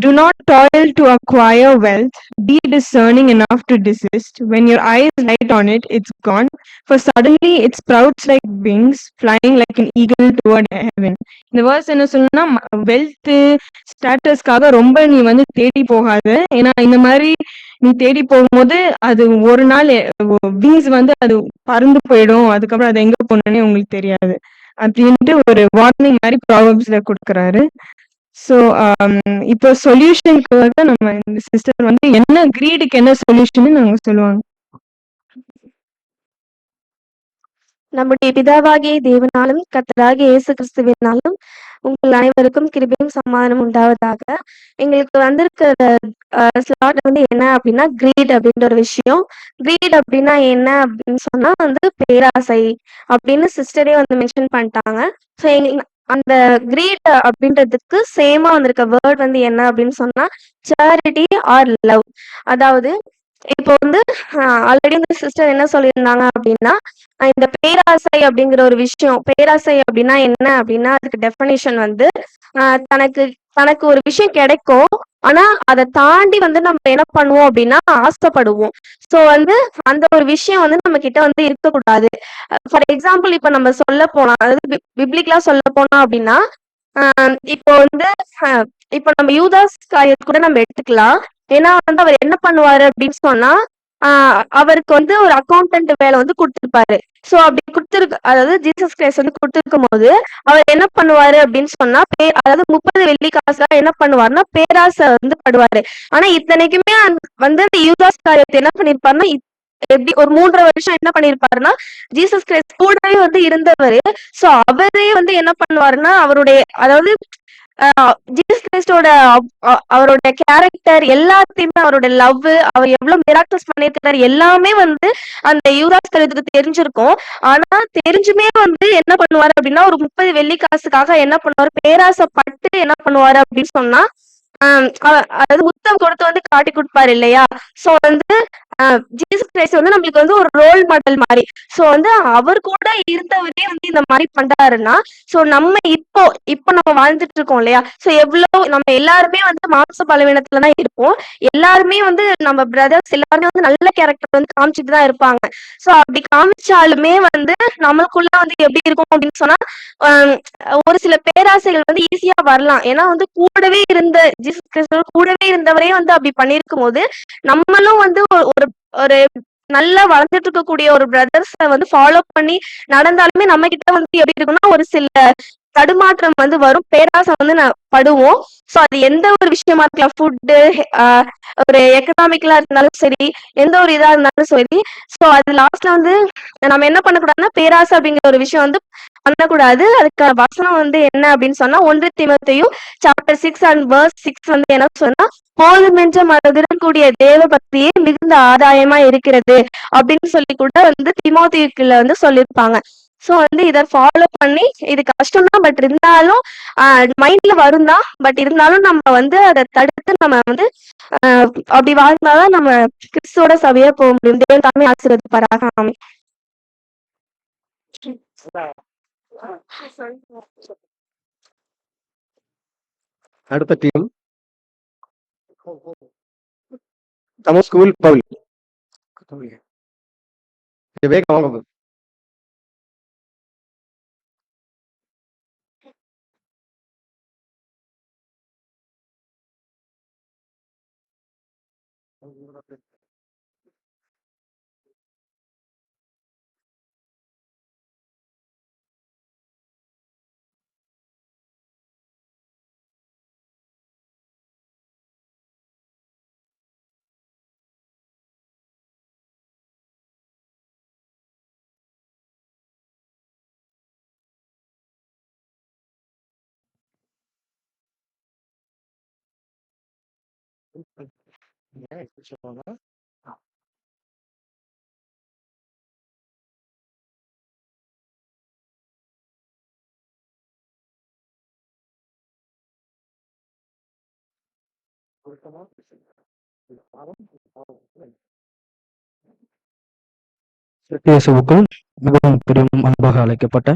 Do not toil to acquire wealth. Be discerning enough to desist. When your eyes light on it, it's gone. For suddenly it sprouts like wings, flying like an eagle toward heaven. இந்த வேர்ஸ் என்ன சொல்லணும்னா வெல்த் ஸ்டேட்டஸ்க்காக ரொம்ப நீ வந்து தேடி போகாத. ஏன்னா இந்த மாதிரி நீ தேடி போகும்போது அது ஒரு நாள் விங்ஸ் வந்து அது பறந்து போயிடும். அதுக்கப்புறம் அது எங்க போனோன்னே உங்களுக்கு தெரியாது அப்படின்ட்டு ஒரு வார்னிங் மாதிரி ப்ராவர்ப்ஸ்ல கொடுக்குறாரு. ஸோ இப்போ சொல்யூஷனுக்கு வந்து நம்ம இந்த சிஸ்டர் வந்து என்ன கிரீடுக்கு என்ன சொல்யூஷன் நாங்க சொல்லுவாங்க. நம்முடைய பிதாவாகிய தேவனாலும் கர்த்தராகிய இயேசு கிறிஸ்துவினாலும் உங்கள் அனைவருக்கும் கிருபையும் சமாதானம் உண்டாவதாக. எங்களுக்கு வந்திருக்கிற ஸ்லாட் வந்து என்ன அப்படின்னா கிரீட் அப்படின்ற ஒரு விஷயம். கிரீட் அப்படின்னா என்ன அப்படின்னு சொன்னா வந்து பேராசை அப்படின்னு சிஸ்டரே வந்து மென்ஷன் பண்ணிட்டாங்க. ஸோ அந்த கிரீட் அப்படின்றதுக்கு சேமா வந்திருக்க வேர்ட் வந்து என்ன அப்படின்னு சொன்னா சேரிட்டி ஆர் லவ். அதாவது இப்போ வந்து ஆல்ரெடி இந்த சிஸ்டர் என்ன சொல்லியிருந்தாங்க அப்படின்னா இந்த பேராசை அப்படிங்கிற ஒரு விஷயம், பேராசை அப்படின்னா என்ன அப்படின்னா அதுக்கு டெஃபினேஷன் வந்து தனக்கு தனக்கு ஒரு விஷயம் கிடைக்கும், ஆனா அதை தாண்டி வந்து நம்ம என்ன பண்ணுவோம் அப்படின்னா ஆசைப்படுவோம். ஸோ வந்து அந்த ஒரு விஷயம் வந்து நம்ம கிட்ட வந்து இருக்கக்கூடாது. ஃபார் எக்ஸாம்பிள் இப்ப நம்ம சொல்ல போனா, அதாவது பிப்ளிக்கலா சொல்ல போனா அப்படின்னா இப்போ வந்து இப்போ நம்ம யூதாஸ் காரியத்தை கூட நம்ம எடுத்துக்கலாம். ஏன்னா வந்து அவர் என்ன பண்ணுவாரு அப்படின்னு சொன்னா அவருக்கு வந்து ஒரு அக்கௌண்டன்ட் வேலை வந்து கொடுத்துருப்பாரு. சோ அப்படி கொடுத்துருக்கு, அதாவது ஜீசஸ் கிரைஸ்ட் வந்து கொடுத்துருக்கும் போது அவர் என்ன பண்ணுவாரு அப்படின்னு சொன்னா அதாவது 30 வெள்ளி காசா என்ன பண்ணுவாருன்னா பேராசை வந்து படுவாரு. ஆனா இத்தனைக்குமே வந்து அந்த யூதாஸ் காரியத்தை என்ன பண்ணிருப்பாருன்னா எப்படி ஒரு 3.5 வருஷம் என்ன பண்ணிருப்பாருன்னா ஜீசஸ் கிரைஸ்ட் கூடவே வந்து இருந்தவரு. சோ அவரே வந்து என்ன பண்ணுவாருன்னா அவருடைய, அதாவது ஜீசஸ் கிரைஸ்டோட அவரோட கேரக்டர் எல்லாத்தையுமே, அவரோட லவ், அவர் எவ்வளவு மிராக்கிள்ஸ் பண்ணிருக்காரு எல்லாமே வந்து அந்த யூதாஸ் காரியத்துக்கு தெரிஞ்சிருக்கும். ஆனா தெரிஞ்சுமே வந்து என்ன பண்ணுவாரு அப்படின்னா ஒரு 30 வெள்ளி காசுக்காக என்ன பண்ணுவாரு, பேராசைப்பட்டு என்ன பண்ணுவாரு அப்படின்னு சொன்னா அதாவது முத்தம் கொடுத்து வந்து காட்டி கொடுப்பாரு இல்லையா. சோ வந்து ஜீசஸ் கிரைஸ்ட் வந்து நம்மளுக்கு வந்து ஒரு ரோல் மாடல் மாதிரி. சோ வந்து அவர் கூட இருந்தவரே வந்து இந்த மாதிரி பண்றாருன்னா, சோ நம்ம இப்போ நம்ம வாழ்ந்துட்டு இருக்கோம் இல்லையா. சோ எவ்வளவு நம்ம எல்லாருமே வந்து மாம்ச பலவீனத்துலதான் இருப்போம். எல்லாருமே வந்து நம்ம பிரதர்ஸ் எல்லாருமே வந்து நல்ல கேரக்டர் வந்து காமிச்சிட்டு தான் இருப்பாங்க. சோ அப்படி காமிச்சாலுமே வந்து நம்மளுக்குள்ள வந்து எப்படி இருக்கும் அப்படின்னு சொன்னா ஒரு சில பேராசைகள் வந்து ஈஸியா வரலாம். ஏன்னா வந்து கூடவே இருந்த ஜீசஸ் கிறிஸ்து கூடவே இருந்தவரே வந்து அப்படி பண்ணிருக்கும் போது நம்மளும் வந்து ஒரு ஒரு நல்லா வளர்ந்துட்டு இருக்கக்கூடிய ஒரு பிரதர்ஸ வந்து ஃபாலோ பண்ணி நடந்தாலுமே நம்ம கிட்ட வந்து எப்படி இருக்கும்னா ஒரு சில தடுமாற்றம் வந்து வரும், பேராசை வந்து படுவோம். சோ அது எந்த ஒரு விஷயமா இருக்கலாம், ஃபுட்டு, ஒரு எக்கனாமிக்கலா இருந்தாலும் சரி, எந்த ஒரு இதா இருந்தாலும் சரி. சோ அது லாஸ்ட்ல வந்து நம்ம என்ன பண்ணக்கூடாதுன்னா பேராசை அப்படிங்கிற ஒரு விஷயம் வந்து பண்ணக்கூடாது. அதுக்கு வசனம் வந்து என்ன அப்படின்னு சொன்னா 1 தீமோத்தேயு சாப்டர் 6 and verse 6 வந்து என்ன சொன்னா போதுமென்ற மனதுடன் கூடிய தேவ பக்தியே மிகுந்த ஆதாயமா இருக்கிறது அப்படின்னு சொல்லி கூட வந்து தீமோத்தேயுக்குள்ள வந்து சொல்லியிருப்பாங்க. சோ வந்து இதை ஃபாலோ பண்ணி, இது கஷ்டம் தான், பட் இருந்தாலும் மைண்ட்ல வரும் தான், பட் இருந்தாலும் நம்ம வந்து அதை தடுத்து நம்ம வந்து அப்படி வாழ்ந்தாதான் நம்ம கிறிஸ்துவோட சபையா போக முடியும். தேவன் தாமே ஆசீர்வதிப்பாராக. ஆமென். அடுத்த டீம் நம்ம ஸ்கூல் பவுல். வேகம் வாங்க. இயேசுவுக்குள் மிகவும் பெரும் அன்பாக அழைக்கப்பட்ட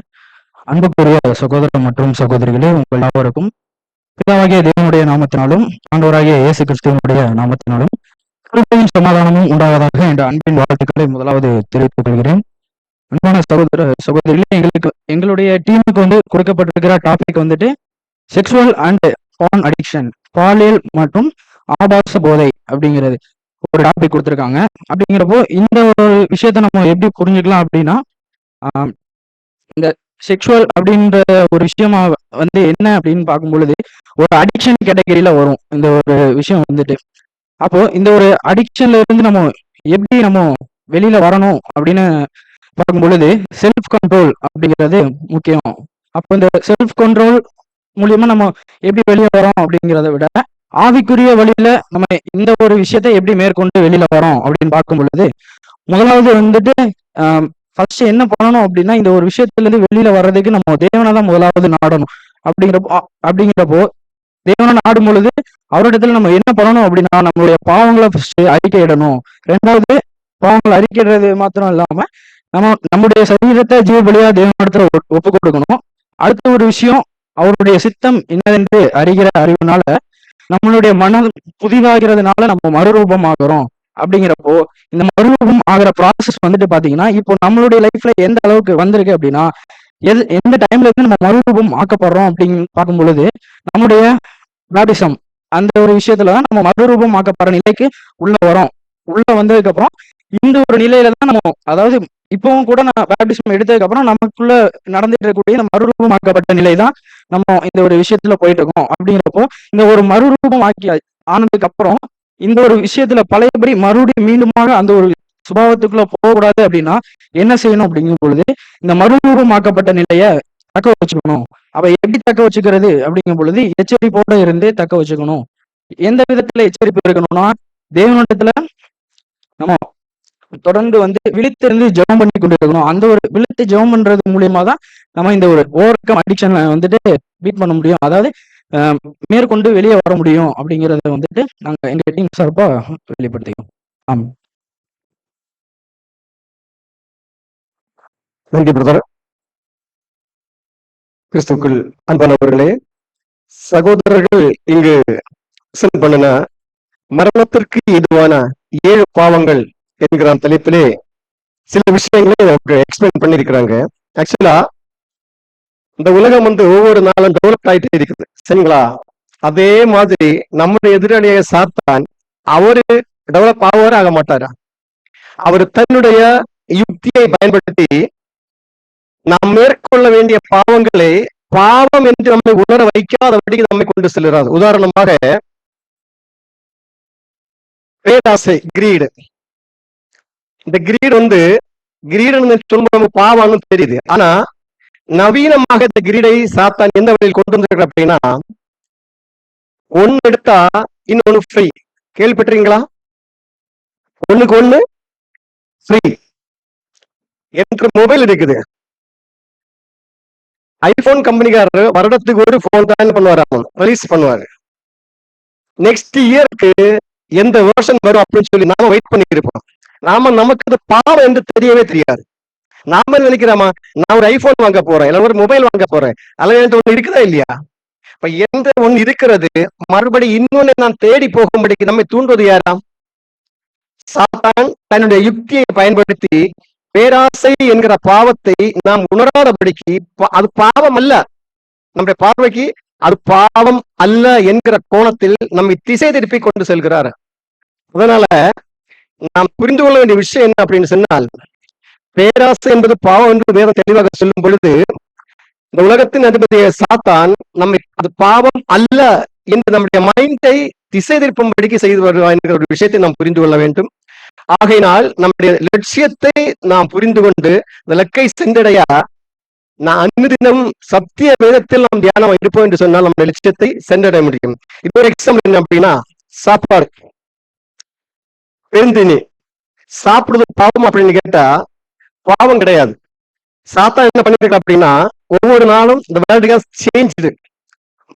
அன்புக்குரிய சகோதரர் மற்றும் சகோதரிகளே, உங்கள் யாவருக்கும் பிதாவாகிய தேவனுடைய நாமத்தினாலும் ஆண்டவராகிய இயேசு கிறிஸ்துவனுடைய நாமத்தினாலும் கிருபையும் சமாதானமும் உண்டாவதாக என்ற அன்பின் வாழ்த்துக்களை முதலாவது தெரிவித்துக் கொள்கிறேன். அன்பான சகோதர சகோதரிகளே, எங்களுடைய டீமுக்கு வந்து கொடுக்கப்பட்டிருக்கிற டாபிக் வந்துட்டு செக்ஷுவல் அண்ட் பான் அடிக்ஷன், பாலியல் மற்றும் ஆபாச போதை அப்படிங்கிறது ஒரு டாபிக் கொடுத்துருக்காங்க. அப்படிங்கிறப்போ இந்த ஒரு விஷயத்த நம்ம எப்படி புரிஞ்சுக்கலாம் அப்படின்னா, இந்த செக்ஷுவல் அப்படின்ற ஒரு விஷயமா வந்து என்ன அப்படின்னு பார்க்கும் பொழுது ஒரு அடிக்ஷன் கேட்டகரியில வரும் இந்த ஒரு விஷயம் வந்துட்டு. அப்போ இந்த ஒரு அடிக்ஷன்ல இருந்து நம்ம எப்படி நம்ம வெளியில வரணும் அப்படின்னு பார்க்கும் பொழுது செல்ஃப் கண்ட்ரோல் அப்படிங்கிறது முக்கியம். அப்போ இந்த செல்ஃப் கண்ட்ரோல் மூலியமா நம்ம எப்படி வெளியே வரோம் அப்படிங்கிறத விட ஆவிக்குரிய வழியில நம்ம இந்த ஒரு விஷயத்த எப்படி மேற்கொண்டு வெளியில வரோம் அப்படின்னு பார்க்கும் பொழுது முதலாவது வந்துட்டு ஃபர்ஸ்ட் என்ன பண்ணணும் அப்படின்னா, இந்த ஒரு விஷயத்துல இருந்து வெளியில வர்றதுக்கு நம்ம தேவனை தான் முதலாவது நாடணும். அப்படிங்கிறப்போ தேவனை நாடும் பொழுது அவரிடத்துல நம்ம என்ன பண்ணணும் அப்படின்னா, நம்மளுடைய பாவங்களை ஃபர்ஸ்ட் அறிக்கையிடணும். ரெண்டாவது, பாவங்களை அறிக்கையிடுறது மாத்திரம் இல்லாம நம்முடைய சரீரத்தை ஜீவ பலியா தேவனிடத்துல ஒப்பு கொடுக்கணும். அடுத்த ஒரு விஷயம், அவருடைய சித்தம் என்னதென்று அறிகிற அறிவுனால நம்மளுடைய மனம் புதிதாகிறதுனால நம்ம மறுரூபம் ஆகிறோம். அப்படிங்கிறப்போ இந்த மறுரூபம் ஆகிற ப்ராசஸ் வந்துட்டு பாத்தீங்கன்னா, இப்போ நம்மளுடைய லைஃப்ல எந்த அளவுக்கு வந்திருக்கு அப்படின்னா, எந்த டைம்ல இருந்து நம்ம மறுரூபம் ஆக்கப்படுறோம் அப்படின்னு பார்க்கும் பொழுது, நம்முடைய பேப்டிசம் அந்த ஒரு விஷயத்துலதான் நம்ம மறுரூபம் ஆக்கப்படுற நிலைக்கு உள்ள வரோம். உள்ள வந்ததுக்கு அப்புறம் இந்த ஒரு நிலையில தான் நம்ம, அதாவது இப்பவும் கூட நான் பேப்டிசம் எடுத்ததுக்கு அப்புறம் நமக்குள்ள நடந்துட்டு இருக்கக்கூடிய இந்த மறுரூபமாக்கப்பட்ட நிலை தான் நம்ம இந்த ஒரு விஷயத்துல போயிட்டு இருக்கோம். அப்படிங்கிறப்போ இந்த ஒரு மறுரூபம் ஆனதுக்கு அப்புறம் இந்த ஒரு விஷயத்துல பழையபடி மறுபடியும் மீண்டுமாக அந்த ஒரு சுபாவத்துக்குள்ள போகக்கூடாது அப்படின்னா என்ன செய்யணும் அப்படிங்கும் பொழுது, இந்த மறுரூபமாக்கப்பட்ட நிலைய தக்க வச்சுக்கணும். அப்ப எப்படி தக்க வச்சுக்கிறது அப்படிங்கும் பொழுது, எச்சரிப்போட இருந்து தக்க வச்சுக்கணும். எந்த விதத்துல எச்சரிப்பு இருக்கணும்னா, தேவனிடத்துல நம்ம தொடர்ந்து விழித்திருந்து ஜெபம் பண்ணி கொண்டு இருக்கணும். அந்த ஒரு விழித்து ஜெபம் பண்றது மூலியமா தான் நம்ம இந்த ஒரு ஓவர்கம் அடிக்ஷனை பீட் பண்ண முடியும். அதாவது மேற்கொண்டு வெளியே வர முடியும் அப்படிங்கறத நாங்க எங்க டீம் சார்பா வெளிப்படுத்திக்கோம். ஆமா. நன்றி பிரதர். கிறிஸ்துக்குள் அன்பானவர்களே, சகோதரர்கள் இங்கு பண்ணின மரணத்திற்கு ஏதுவான 7 பாவங்கள் என்கிற தலைப்பிலே சில விஷயங்களை நமக்கு எக்ஸ்பிளைன் பண்ணிருக்கிறாங்க. ஆக்சுவலா இந்த உலகம் ஒவ்வொரு நாளும் டெவலப் ஆயிட்டே இருக்குது, சரிங்களா? அதே மாதிரி நம்முடைய எதிராளிய சாத்தான் அவரு டெவலப் ஆக மாட்டாரா? அவர் தன்னுடைய யுக்தியை பயன்படுத்தி நாம் மேற்கொள்ள வேண்டிய பாவங்களை பாவம் என்று நம்மை உணர வைக்காதபடி நம்மை கொண்டு செல்கிறார். உதாரணமாக பேராசை, கிரீடு. இந்த கிரீடு கிரீடுன்னு சொல்லும்போது நமக்கு பாவம்னு தெரியுது. ஆனா நவீனமாக இந்த கிரீடை சாத்தான் எந்த வழியில் கொண்டு வந்திருக்கிற அப்படின்னா, ஒன்னு எடுத்தா இன்னொன்னு ஃப்ரீ. கேள்விப்பட்டிருக்கீங்களா? ஒண்ணுக்கு ஒண்ணு ஃப்ரீ என்று மொபைல் இருக்குது. ஐபோன் கம்பெனிக்காரர் வருடத்துக்கு ஒரு போன் தான் பண்ணுவாரு, ரிலீஸ் பண்ணுவாரு. நெக்ஸ்ட் இயருக்கு எந்த வெர்ஷன் வரும் அப்படின்னு சொல்லி நாம வெயிட் பண்ணி இருப்போம். நமக்கு அது பாவம் என்று தெரியவே தெரியாது. நாம நினைக்கிறோமா, நான் ஒரு ஐபோன் வாங்க போறேன், இல்ல ஒரு மொபைல் வாங்க போறேன், அல்லது ஒண்ணு இருக்குதா இல்லையா? இப்ப எந்த ஒண்ணு இருக்கிறது மறுபடி இன்னொன்னு நான் தேடி போகும்படிக்கு நம்மை தூண்டுவது யாராம்? சாத்தான் தன்னுடைய யுக்தியை பயன்படுத்தி பேராசை என்கிற பாவத்தை நாம் உணராதபடிக்கு, அது பாவம் அல்ல, நம்முடைய பார்வைக்கு அது பாவம் அல்ல என்கிற கோணத்தில் நம்மை திசை திருப்பி கொண்டு செல்கிறார். அதனால நாம் புரிந்து கொள்ள வேண்டிய விஷயம் என்ன அப்படின்னு சொன்னால், பேராசை என்பது பாவம் என்று வேதம் தெளிவாக சொல்லும் பொழுது, இந்த உலகத்தின் அதிபதிய சாத்தான் நம்மை அது பாவம் அல்ல என்று நம்முடைய மைண்டை திசை திருப்பும்படிக்கு செய்து வருவார் என்கிற ஒரு விஷயத்தை நாம் புரிந்து கொள்ள வேண்டும். ஆகையினால் நம்முடைய லட்சியத்தை நாம் புரிந்து கொண்டு இந்த இலக்கை சென்றடைய நான் அன்னுதினம் சத்திய வேதத்தில் நாம் தியானம் இருப்போம் என்று சொன்னால் நம்முடைய லட்சியத்தை சென்றடைய முடியும். இப்போ ஒரு எக்ஸாம்பிள் என்ன அப்படின்னா, சாப்பாடு, பெருந்தினி சாப்பிடுறது பாவம் அப்படின்னு கேட்டா பாவம் கிடையாது. சாத்தா என்ன பண்ணிட்டு அப்படின்னா, ஒவ்வொரு நாளும் இந்த வேர்ல்டு சேஞ்ச்,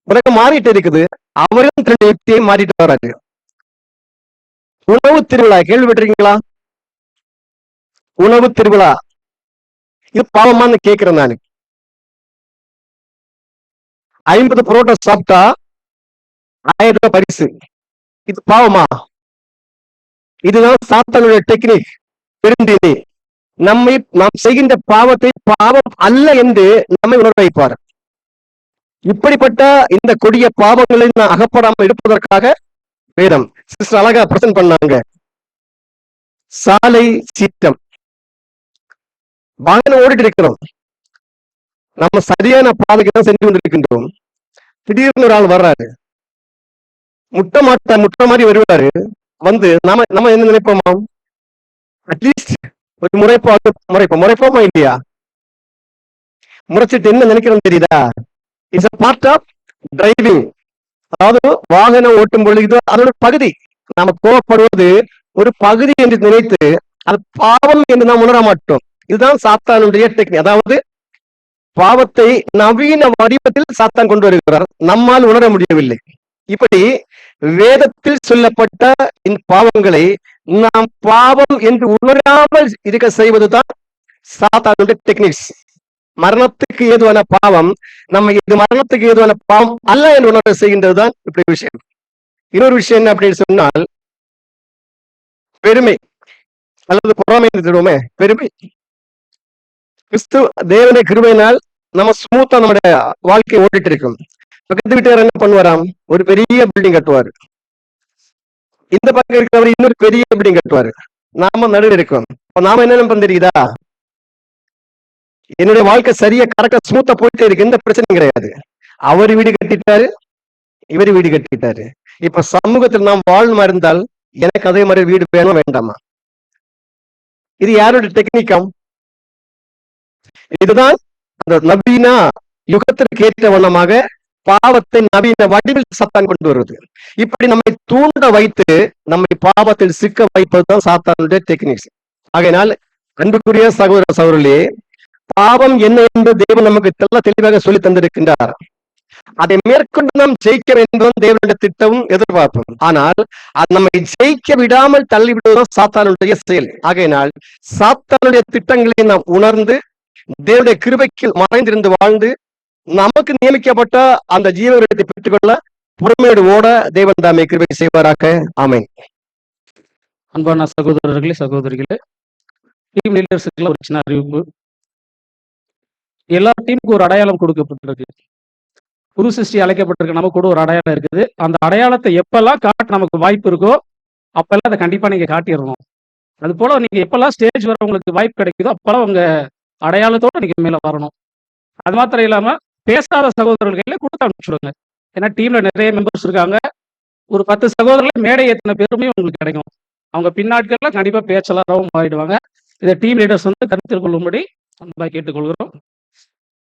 உலகம் மாறிட்டு இருக்குது, அவரும் தன்னுடைய யுக்தியை மாறிட்டு வராது. உணவு திருவிழா கேள்விப்பட்டிருக்கீங்களா? உணவு திருவிழா இது பாவமான்னு கேட்கிறேன் நானு. 50 புரோட்டா சாப்பிட்டா 1000 ரூபாய் பரிசு, இது பாவமா? இதுதான் சாத்தானுடைய டெக்னிக், பெருந்தினி. நாம் செய்கின்ற பாவத்தை பாவம் அல்ல என்று நம்மை உணர வைப்பார். இப்படிப்பட்ட இந்த கொடிய பாவங்களை நான் அகப்படாமல் இருப்பதற்காக வேதம் சிஸ்டர் அழகா பிரசன்ட் பண்ணாங்க. சாலை சீற்றம், வாகனம் ஓடிட்டு இருக்கிறோம், நம்ம சரியான பாதைக்கு தான் சென்று கொண்டிருக்கின்றோம். திடீர்னு ஒரு ஆள் வர்றாரு, முட்டை மாதிரி வருவாரு. நம்ம என்ன நினைப்போமா, அட்லீஸ்ட் ஒரு முறைப்போமா இல்லையா? முறைச்சிட்டு என்ன நினைக்கிறோம் தெரியுதா? It's a part of driving. அதாவது வாகனம் ஓட்டும் பொழுது அதோட பகுதி, நாம கோவப்படுவது ஒரு பகுதி என்று நினைத்து அது பாவம் என்று நாம் உணர மாட்டோம். இதுதான் சாத்தானுடைய டெக்னிக். அதாவது பாவத்தை நவீன வடிவத்தில் சாத்தான் கொண்டு வருகிறார், நம்மால் உணர முடியவில்லை. இப்படி வேதத்தில் சொல்லப்பட்ட இந்த பாவங்களை நாம் பாவம் என்று உணராமல் இருக்க செய்வதுதான் சாத்தானுடைய டெக்னிக்ஸ். மரணத்துக்கு ஏதுவான பாவம் நம்ம இது மரணத்துக்கு ஏதுவான பாவம் அல்ல என்று உணர செய்கின்றதுதான் இப்படி விஷயம். இன்னொரு விஷயம் என்ன அப்படின்னு சொன்னால், பெருமை அல்லது பொறாமை என்று சொல்லுவோமே, பெருமை. கிறிஸ்து தேவனுடைய கிருபையினால் நம்ம ஸ்மூத்தா நம்முடைய வாழ்க்கையை ஓட்டிட்டு இருக்கோம். பக்கத்து வீட்டுக்காரர் என்ன பண்ணுவாராம், ஒரு பெரிய பில்டிங் கட்டுவாரு, இந்த பக்கம் இருக்கிறவர் இன்னொரு பெரிய பில்டிங் கட்டுவாரு, நாம நடுவில் இருக்கோம். நாம என்ன நினைப்போம் தெரியுதா, என்னுடைய வாழ்க்கை சரியா கரெக்டா ஸ்மூத்தா போயிட்டே இருக்கு, எந்த பிரச்சனையும் கிடையாது. அவர் வீடு கட்டிட்டாரு, இவர் வீடு கட்டிட்டாரு. இப்ப சமூகத்தில் நாம் வாழ்மா இருந்தால் எனக்கு அதே மாதிரி வீடு வேணும் வேண்டாமா? இது யாருடைய டெக்னிக்கம்? இதுதான் அந்த நவீன யுகத்திற்கு ஏற்ற வண்ணமாக பாவத்தை நவீன வடிவில் சாத்தான் கொண்டு வருவது. இப்படி நம்மை தூண்ட வைத்து நம்மை பாவத்தில் சிக்க வைப்பதுதான் சாத்தானுடைய டெக்னிக்ஸ். ஆகையினால் அன்புக்குரிய சகோதர சகோதரர்களே, பாவம் என்ன என்று தேவன் நமக்கு தெளிவாக சொல்லி தந்திருக்கின்றார். அதை மேற்கொண்டு நாம் ஜெயிக்க வேண்டும் தேவனுடைய திட்டமும் எதிர்பார்ப்பும். ஆனால் அது நம்மை ஜெயிக்க விடாமல் தள்ளிவிடுவதுதான் சாத்தானுடைய செயல். ஆகையினால் சாத்தானுடைய திட்டங்களை நாம் உணர்ந்து தேவனுடைய கிருபைக்கு மறைந்திருந்து வாழ்ந்து நமக்கு நியமிக்கப்பட்ட அந்த ஜீவத்தை பெற்றுக்கொள்ள பொறுமையோடு ஓட தேவன் தாமே கிருபை செய்வாராக. ஆமென். அன்பான சகோதரர்களே சகோதரிகளே, டீம் லீடர்ஸுக்கு ஒரு சின்ன அறிவிப்பு. எல்லா டீமுக்கும் ஒரு அடையாளம் கொடுக்கப்பட்டிருக்கு. புது சிருஷ்டி அழைக்கப்பட்டிருக்கு, நமக்கு கூட ஒரு அடையாளம் இருக்குது. அந்த அடையாளத்தை எப்பெல்லாம் காட்ட நமக்கு வாய்ப்பு இருக்கோ அப்பெல்லாம் அதை கண்டிப்பா நீங்க காட்டிடணும். அது போல நீங்க எப்பெல்லாம் ஸ்டேஜ் வர உங்களுக்கு வாய்ப்பு கிடைக்குதோ அப்பெல்லாம் உங்க அடையாளத்தோட நீங்க மேல வரணும். அது மாத்திரம் இல்லாம பேசாத சகோதரர்களே கொடுத்து அனுப்பிச்சுடுங்க. ஏன்னா டீம்ல நிறைய மெம்பர்ஸ் இருக்காங்க. ஒரு 10 சகோதரர்கள் மேடை ஏற்றின பெருமையும் உங்களுக்கு கிடைக்கும். அவங்க பின்னாட்கள்ல கண்டிப்பா பேச்சலாகவும் மாறிடுவாங்க. இதை டீம் லீடர்ஸ் கருத்தில் கொள்ளும்படி கேட்டுக்கொள்கிறோம்.